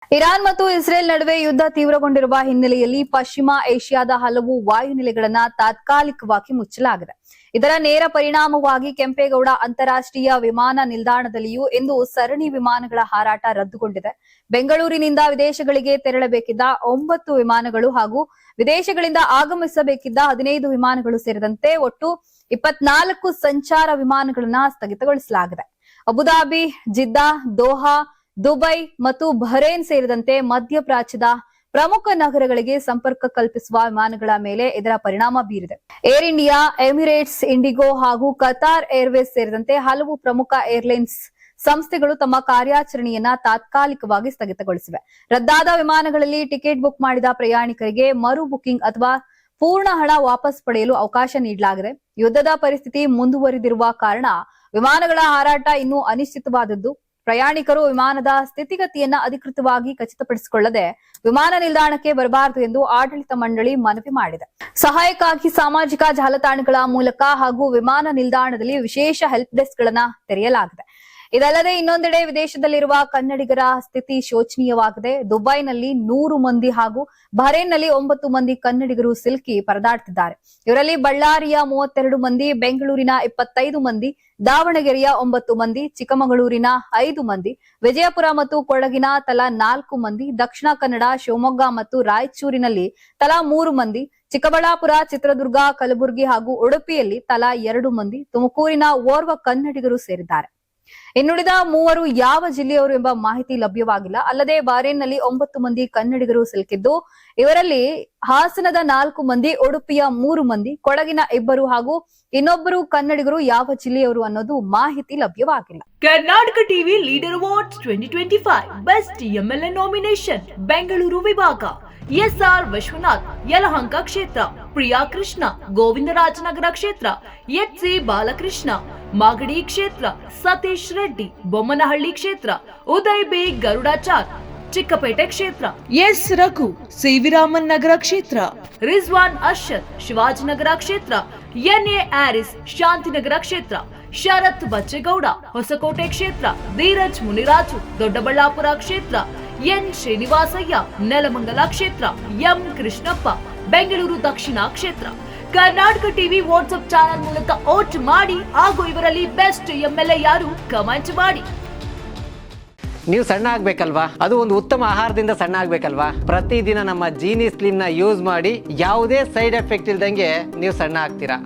Iran ಮತ್ತು Israel ನಡುವೆ ಯುದ್ಧ ತೀವ್ರಗೊಂಡಿರುವ ಹಿನ್ನೆಲೆಯಲ್ಲಿ ಪಶ್ಚಿಮ ಏಷ್ಯಾದ ಹಲವು ವಾಯುನೆಲೆಗಳನ್ನ ತಾತ್ಕಾಲಿಕವಾಗಿ ಮುಚ್ಚಲಾಗಿದೆ. ಇದರ ನೇರ ಪರಿಣಾಮವಾಗಿ ಕೆಂಪೇಗೌಡ ಅಂತಾರಾಷ್ಟ್ರೀಯ ವಿಮಾನ ನಿಲ್ದಾಣದಲ್ಲಿಯೂ ಇಂದು ಸರಣಿ ವಿಮಾನಗಳ ಹಾರಾಟ ರದ್ದುಗೊಂಡಿದೆ. ಬೆಂಗಳೂರಿನಿಂದ ವಿದೇಶಗಳಿಗೆ ತೆರಳಬೇಕಿದ್ದ 9 ವಿಮಾನಗಳು ಹಾಗೂ ವಿದೇಶಗಳಿಂದ ಆಗಮಿಸಬೇಕಿದ್ದ 15 ವಿಮಾನಗಳು ಸೇರಿದಂತೆ ಒಟ್ಟು 24 ಸಂಚಾರ ವಿಮಾನಗಳನ್ನ ಸ್ಥಗಿತಗೊಳಿಸಲಾಗಿದೆ. ಅಬುದಾಬಿ, ಜಿದ್ದಾ, ದೋಹಾ, ದುಬೈ ಮತ್ತು ಬಹರೇನ್ ಸೇರಿದಂತೆ ಮಧ್ಯಪ್ರಾಚ್ಯದ ಪ್ರಮುಖ ನಗರಗಳಿಗೆ ಸಂಪರ್ಕ ಕಲ್ಪಿಸುವ ವಿಮಾನಗಳ ಮೇಲೆ ಇದರ ಪರಿಣಾಮ ಬೀರಿದೆ. ಏರ್ ಇಂಡಿಯಾ, ಎಮಿರೇಟ್ಸ್, ಇಂಡಿಗೋ ಹಾಗೂ ಕತಾರ್ ಏರ್ವೇಸ್ ಸೇರಿದಂತೆ ಹಲವು ಪ್ರಮುಖ ಏರ್ಲೈನ್ಸ್ ಸಂಸ್ಥೆಗಳು ತಮ್ಮ ಕಾರ್ಯಾಚರಣೆಯನ್ನ ತಾತ್ಕಾಲಿಕವಾಗಿ ಸ್ಥಗಿತಗೊಳಿಸಿವೆ. ರದ್ದಾದ ವಿಮಾನಗಳಲ್ಲಿ ಟಿಕೆಟ್ ಬುಕ್ ಮಾಡಿದ ಪ್ರಯಾಣಿಕರಿಗೆ ಮರು ಬುಕಿಂಗ್ ಅಥವಾ ಪೂರ್ಣ ಹಣ ವಾಪಸ್ ಪಡೆಯಲು ಅವಕಾಶ ನೀಡಲಾಗಿದೆ. ಯುದ್ಧದ ಪರಿಸ್ಥಿತಿ ಮುಂದುವರಿದಿರುವ ಕಾರಣ ವಿಮಾನಗಳ ಹಾರಾಟ ಇನ್ನೂ ಅನಿಶ್ಚಿತವಾದದ್ದು. ಪ್ರಯಾಣಿಕರು ವಿಮಾನದ ಸ್ಥಿತಿಗತಿಯನ್ನ ಅಧಿಕೃತವಾಗಿ ಖಚಿತಪಡಿಸಿಕೊಳ್ಳದೆ ವಿಮಾನ ನಿಲ್ದಾಣಕ್ಕೆ ಬರಬಾರದು ಎಂದು ಆಡಳಿತ ಮಂಡಳಿ ಮನವಿ ಮಾಡಿದೆ. ಸಹಾಯಕ್ಕಾಗಿ ಸಾಮಾಜಿಕ ಜಾಲತಾಣಗಳ ಮೂಲಕ ಹಾಗೂ ವಿಮಾನ ನಿಲ್ದಾಣದಲ್ಲಿ ವಿಶೇಷ ಹೆಲ್ಪ್ ಡೆಸ್ಕ್ ಗಳನ್ನ ತೆರೆಯಲಾಗಿದೆ. ಇದಲ್ಲದೆ ಇನ್ನೊಂದೆಡೆ ವಿದೇಶದಲ್ಲಿರುವ ಕನ್ನಡಿಗರ ಸ್ಥಿತಿ ಶೋಚನೀಯವಾಗಿದೆ. ದುಬೈನಲ್ಲಿ 100 ಮಂದಿ ಹಾಗೂ ಬಹರೇನ್ನಲ್ಲಿ 9 ಮಂದಿ ಕನ್ನಡಿಗರು ಸಿಲುಕಿ ಪರದಾಡುತ್ತಿದ್ದಾರೆ. ಇವರಲ್ಲಿ ಬಳ್ಳಾರಿಯ 32 ಮಂದಿ, ಬೆಂಗಳೂರಿನ 25 ಮಂದಿ, ದಾವಣಗೆರೆಯ 9 ಮಂದಿ, ಚಿಕ್ಕಮಗಳೂರಿನ 5 ಮಂದಿ, ವಿಜಯಪುರ ಮತ್ತು ಕೊಡಗಿನ ತಲಾ 4 ಮಂದಿ, ದಕ್ಷಿಣ ಕನ್ನಡ, ಶಿವಮೊಗ್ಗ ಮತ್ತು ರಾಯಚೂರಿನಲ್ಲಿ ತಲಾ 3 ಮಂದಿ, ಚಿಕ್ಕಬಳ್ಳಾಪುರ, ಚಿತ್ರದುರ್ಗ, ಕಲಬುರಗಿ ಹಾಗೂ ಉಡುಪಿಯಲ್ಲಿ ತಲಾ 2 ಮಂದಿ, ತುಮಕೂರಿನ ಓರ್ವ ಕನ್ನಡಿಗರು ಸೇರಿದ್ದಾರೆ. ಇನ್ನುಳಿದ 3 ಯಾವ ಜಿಲ್ಲೆಯವರು ಎಂಬ ಮಾಹಿತಿ ಲಭ್ಯವಾಗಿಲ್ಲ. ಅಲ್ಲದೆ ಬಹರೇನ್ನಲ್ಲಿ 9 ಮಂದಿ ಕನ್ನಡಿಗರು ಸಿಲುಕಿದ್ದು, ಇವರಲ್ಲಿ ಹಾಸನದ 4 ಮಂದಿ, ಉಡುಪಿಯ 3 ಮಂದಿ, ಕೊಡಗಿನ 2 ಹಾಗೂ ಇನ್ನೊಬ್ಬರು ಕನ್ನಡಿಗರು ಯಾವ ಜಿಲ್ಲೆಯವರು ಅನ್ನೋದು ಮಾಹಿತಿ ಲಭ್ಯವಾಗಿಲ್ಲ. Karnataka TV leader awards 2025 best MLA nomination Bengaluru ವಿಭಾಗ ಎಸ್ಆರ್ ವಿಶ್ವನಾಥ್ ಯಲಹಂಕ ಕ್ಷೇತ್ರ, ಪ್ರಿಯಾ ಕೃಷ್ಣ ಗೋವಿಂದರಾಜನಗರ ಕ್ಷೇತ್ರ, ಎಚ್ಸಿ ಬಾಲಕೃಷ್ಣ ಮಾಗಡಿ ಕ್ಷೇತ್ರ, ಸತೀಶ್ ರೆಡ್ಡಿ ಬೊಮ್ಮನಹಳ್ಳಿ ಕ್ಷೇತ್ರ, ಉದಯ್ ಬಿ ಗರುಡಾಚಾರ್ ಚಿಕ್ಕಪೇಟೆ ಕ್ಷೇತ್ರ, ಎಸ್ ರಘು ಸಿವಿರಾಮನ್ ನಗರ ಕ್ಷೇತ್ರ, ರಿಜ್ವಾನ್ ಅರ್ಷದ್ ಶಿವಾಜಿನಗರ ಕ್ಷೇತ್ರ, ಎನ್ಎ ಆರಿಸ್ ಶಾಂತಿನಗರ ಕ್ಷೇತ್ರ, ಶರತ್ ಬಚ್ಚೇಗೌಡ ಹೊಸಕೋಟೆ ಕ್ಷೇತ್ರ, ಧೀರಜ್ ಮುನಿರಾಜು ದೊಡ್ಡಬಳ್ಳಾಪುರ ಕ್ಷೇತ್ರ, ಎನ್ ಶ್ರೀನಿವಾಸಯ್ಯ ನೆಲಮಂಗಲ ಕ್ಷೇತ್ರ, ಎಂ ಕೃಷ್ಣಪ್ಪ ಬೆಂಗಳೂರು ದಕ್ಷಿಣ ಕ್ಷೇತ್ರ. ಕರ್ನಾಟಕ ಟಿವಿ ವಾಟ್ಸ್ಆಪ್ ಚಾನೆಲ್ ಮೂಲಕ ವೋಟ್ ಮಾಡಿ ಹಾಗೂ ಇವರಲ್ಲಿ ಬೆಸ್ಟ್ ಎಂಎಲ್ಎ ಯಾರು ಕಮೆಂಟ್ ಮಾಡಿ. ನೀವು ಸಣ್ಣ ಆಗ್ಬೇಕಲ್ವಾ? ಅದು ಒಂದು ಉತ್ತಮ ಆಹಾರದಿಂದ ಸಣ್ಣ ಆಗ್ಬೇಕಲ್ವಾ? ಪ್ರತಿದಿನ ನಮ್ಮ ಜೀನಿ ಸ್ಲಿಮ್ ನ ಯೂಸ್ ಮಾಡಿ ಯಾವುದೇ ಸೈಡ್ ಎಫೆಕ್ಟ್ ಇಲ್ದಂಗೆ ನೀವು ಸಣ್ಣ ಆಗ್ತೀರಾ.